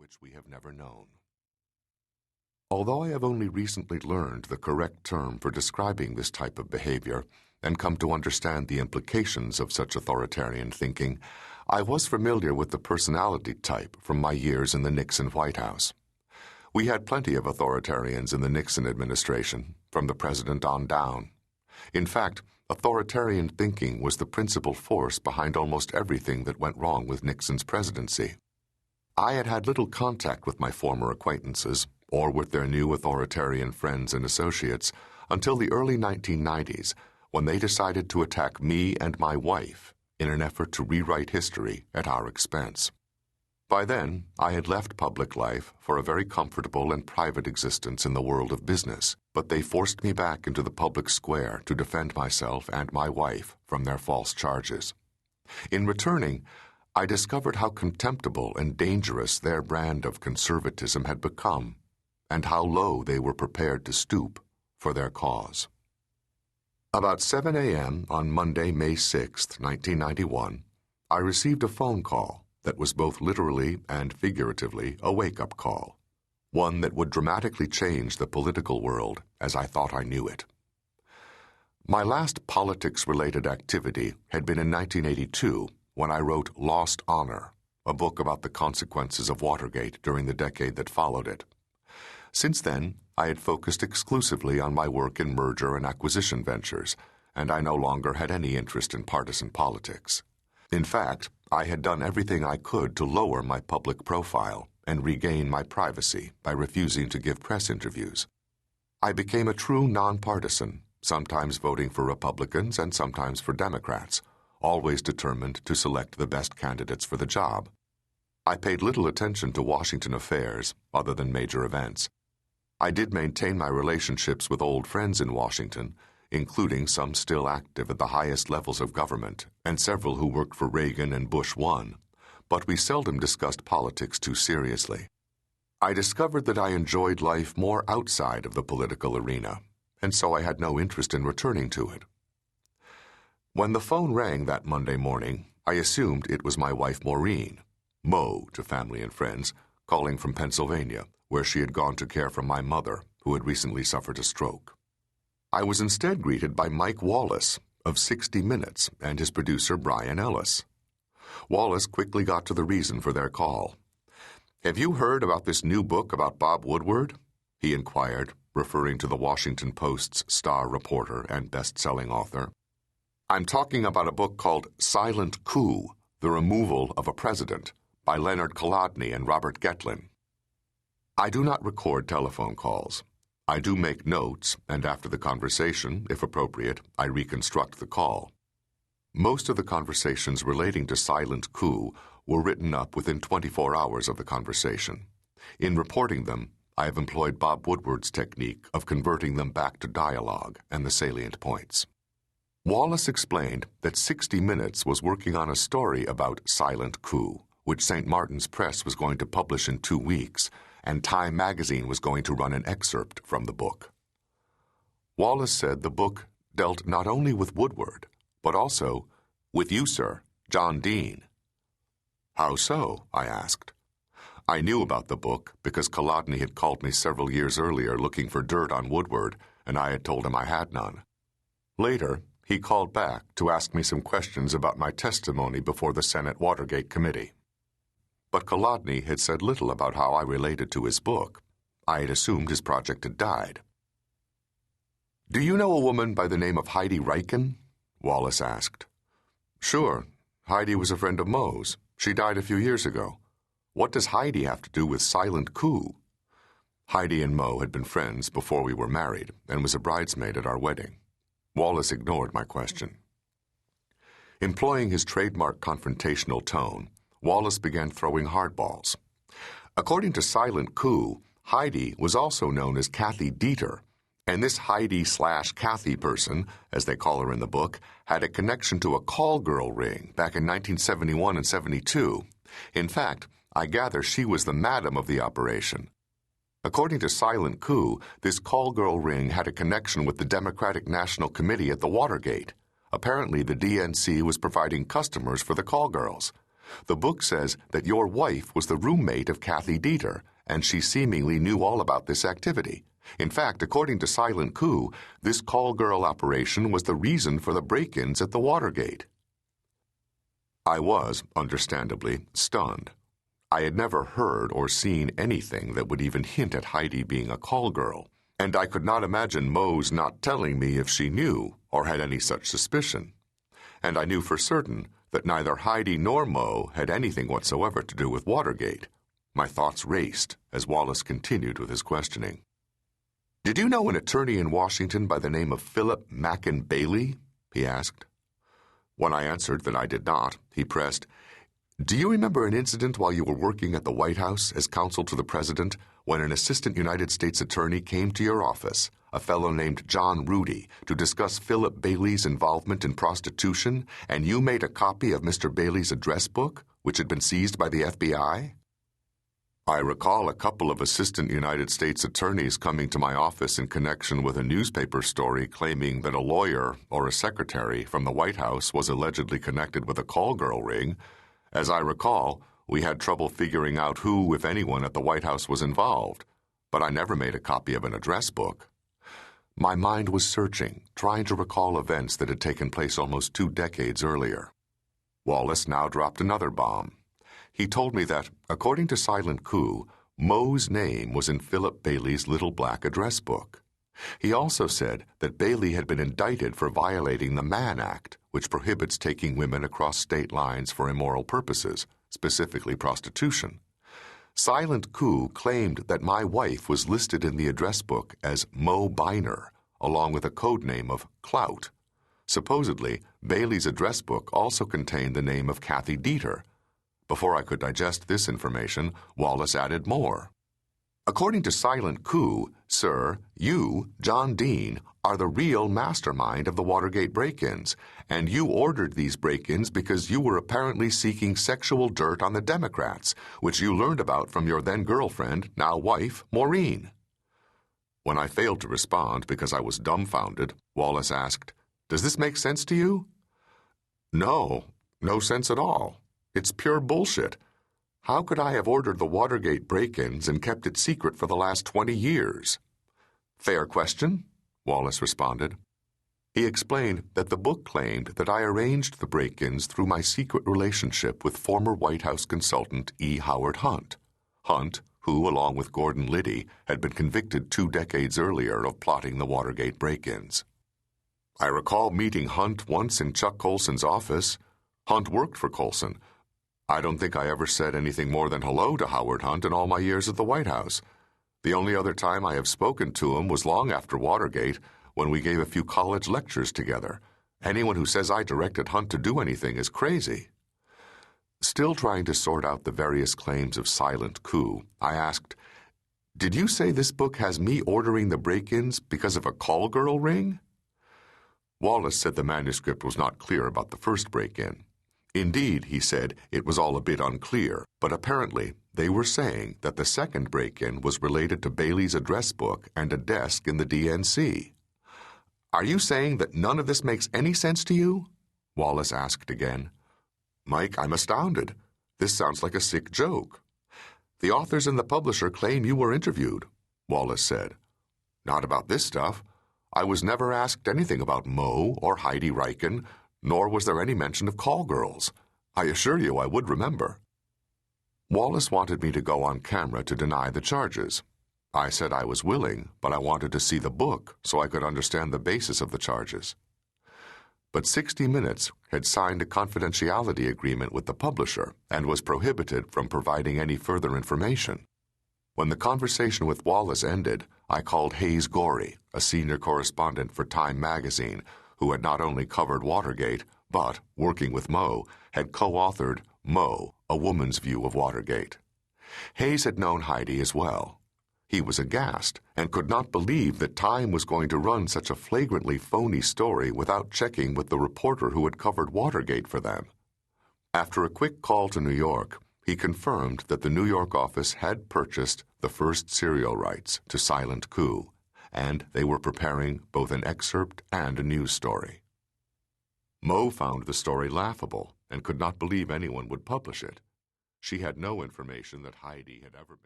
which we have never known. Although I have only recently learned the correct term for describing this type of behavior and come to understand the implications of such authoritarian thinking, I was familiar with the personality type from my years in the Nixon White House. We had plenty of authoritarians in the Nixon administration, from the president on down. In fact, authoritarian thinking was the principal force behind almost everything that went wrong with Nixon's presidency. I had had little contact with my former acquaintances or with their new authoritarian friends and associates until the early 1990s, when they decided to attack me and my wife in an effort to rewrite history at our expense. By then, I had left public life for a very comfortable and private existence in the world of business, but they forced me back into the public square to defend myself and my wife from their false charges. In returning, I discovered how contemptible and dangerous their brand of conservatism had become, and how low they were prepared to stoop for their cause. About 7 a.m. on Monday, May 6, 1991, I received a phone call that was both literally and figuratively a wake-up call, one that would dramatically change the political world as I thought I knew it. My last politics-related activity had been in 1982 when I wrote Lost Honor, a book about the consequences of Watergate during the decade that followed it. Since then, I had focused exclusively on my work in merger and acquisition ventures, and I no longer had any interest in partisan politics. In fact, I had done everything I could to lower my public profile and regain my privacy by refusing to give press interviews. I became a true nonpartisan, sometimes voting for Republicans and sometimes for Democrats, always determined to select the best candidates for the job. I paid little attention to Washington affairs other than major events. I did maintain my relationships with old friends in Washington, including some still active at the highest levels of government and several who worked for Reagan and Bush 1, but we seldom discussed politics too seriously. I discovered that I enjoyed life more outside of the political arena, and so I had no interest in returning to it. When the phone rang that Monday morning, I assumed it was my wife Maureen, Mo to family and friends, calling from Pennsylvania, where she had gone to care for my mother, who had recently suffered a stroke. I was instead greeted by Mike Wallace of 60 Minutes and his producer Brian Ellis. Wallace quickly got to the reason for their call. "Have you heard about this new book about Bob Woodward?" he inquired, referring to the Washington Post's star reporter and best-selling author. "I'm talking about a book called Silent Coup, The Removal of a President, by Leonard Kolodny and Robert Getlin." I do not record telephone calls. I do make notes, and after the conversation, if appropriate, I reconstruct the call. Most of the conversations relating to Silent Coup were written up within 24 hours of the conversation. In reporting them, I have employed Bob Woodward's technique of converting them back to dialogue and the salient points. Wallace explained that 60 Minutes was working on a story about Silent Coup, which St. Martin's Press was going to publish in 2 weeks, and Time magazine was going to run an excerpt from the book. Wallace said the book dealt not only with Woodward, but also with you, sir, John Dean. "How so?" I asked. I knew about the book because Kolodny had called me several years earlier looking for dirt on Woodward, and I had told him I had none. Later, he called back to ask me some questions about my testimony before the Senate Watergate Committee. But Kolodny had said little about how I related to his book. I had assumed his project had died. "Do you know a woman by the name of Heidi Reichen?" Wallace asked. "Sure. Heidi was a friend of Mo's. She died a few years ago. What does Heidi have to do with Silent Coup?" Heidi and Mo had been friends before we were married and was a bridesmaid at our wedding. Wallace ignored my question. Employing his trademark confrontational tone, Wallace began throwing hardballs. According to Silent Coup, Heidi was also known as Kathy Dieter, and this Heidi/Kathy person, as they call her in the book, had a connection to a call girl ring back in 1971 and 72. In fact, I gather she was the madam of the operation. According to Silent Coup, this call girl ring had a connection with the Democratic National Committee at the Watergate. Apparently, the DNC was providing customers for the call girls. The book says that your wife was the roommate of Kathy Dieter, and she seemingly knew all about this activity. In fact, according to Silent Coup, this call girl operation was the reason for the break-ins at the Watergate. I was, understandably, stunned. I had never heard or seen anything that would even hint at Heidi being a call girl, and I could not imagine Moe's not telling me if she knew or had any such suspicion. And I knew for certain that neither Heidi nor Moe had anything whatsoever to do with Watergate. My thoughts raced as Wallace continued with his questioning. "Did you know an attorney in Washington by the name of Philip Mackin Bailey?" he asked. When I answered that I did not, he pressed, "Do you remember an incident while you were working at the White House as counsel to the President when an assistant United States attorney came to your office, a fellow named John Rudy, to discuss Philip Bailey's involvement in prostitution, and you made a copy of Mr. Bailey's address book, which had been seized by the FBI?" I recall a couple of assistant United States attorneys coming to my office in connection with a newspaper story claiming that a lawyer or a secretary from the White House was allegedly connected with a call girl ring. As I recall, we had trouble figuring out who, if anyone, at the White House was involved, but I never made a copy of an address book. My mind was searching, trying to recall events that had taken place almost 2 decades earlier. Wallace now dropped another bomb. He told me that, according to Silent Coup, Moe's name was in Philip Bailey's little black address book. He also said that Bailey had been indicted for violating the Mann Act, which prohibits taking women across state lines for immoral purposes, specifically prostitution. Silent Coup claimed that my wife was listed in the address book as Moe Biner, along with a code name of Clout. Supposedly, Bailey's address book also contained the name of Kathy Dieter. Before I could digest this information, Wallace added more. "According to Silent Coup, sir, you, John Dean, are the real mastermind of the Watergate break-ins, and you ordered these break-ins because you were apparently seeking sexual dirt on the Democrats, which you learned about from your then-girlfriend, now wife, Maureen." When I failed to respond because I was dumbfounded, Wallace asked, "Does this make sense to you?" "No, no sense at all. It's pure bullshit. How could I have ordered the Watergate break-ins and kept it secret for the last 20 years? "Fair question," Wallace responded. He explained that the book claimed that I arranged the break-ins through my secret relationship with former White House consultant E. Howard Hunt. Hunt, who, along with Gordon Liddy, had been convicted 2 decades earlier of plotting the Watergate break-ins. I recall meeting Hunt once in Chuck Colson's office. Hunt worked for Colson. I don't think I ever said anything more than hello to Howard Hunt in all my years at the White House. The only other time I have spoken to him was long after Watergate, when we gave a few college lectures together. Anyone who says I directed Hunt to do anything is crazy. Still trying to sort out the various claims of Silent Coup, I asked, "Did you say this book has me ordering the break-ins because of a call girl ring?" Wallace said the manuscript was not clear about the first break-in. Indeed, he said, it was all a bit unclear, but apparently they were saying that the second break-in was related to Bailey's address book and a desk in the DNC. "Are you saying that none of this makes any sense to you?" Wallace asked again. "Mike, I'm astounded. This sounds like a sick joke." "The authors and the publisher claim you were interviewed," Wallace said. "Not about this stuff. I was never asked anything about Moe or Heidi Reichen, nor was there any mention of call girls. I assure you I would remember." Wallace wanted me to go on camera to deny the charges. I said I was willing, but I wanted to see the book so I could understand the basis of the charges. But 60 Minutes had signed a confidentiality agreement with the publisher and was prohibited from providing any further information. When the conversation with Wallace ended, I called Hayes Gorey, a senior correspondent for Time magazine, who had not only covered Watergate, but, working with Moe, had co-authored Moe, A Woman's View of Watergate. Hayes had known Heidi as well. He was aghast and could not believe that Time was going to run such a flagrantly phony story without checking with the reporter who had covered Watergate for them. After a quick call to New York, he confirmed that the New York office had purchased the first serial rights to Silent Coup, and they were preparing both an excerpt and a news story. Moe found the story laughable, and could not believe anyone would publish it. She had no information that Heidi had ever been.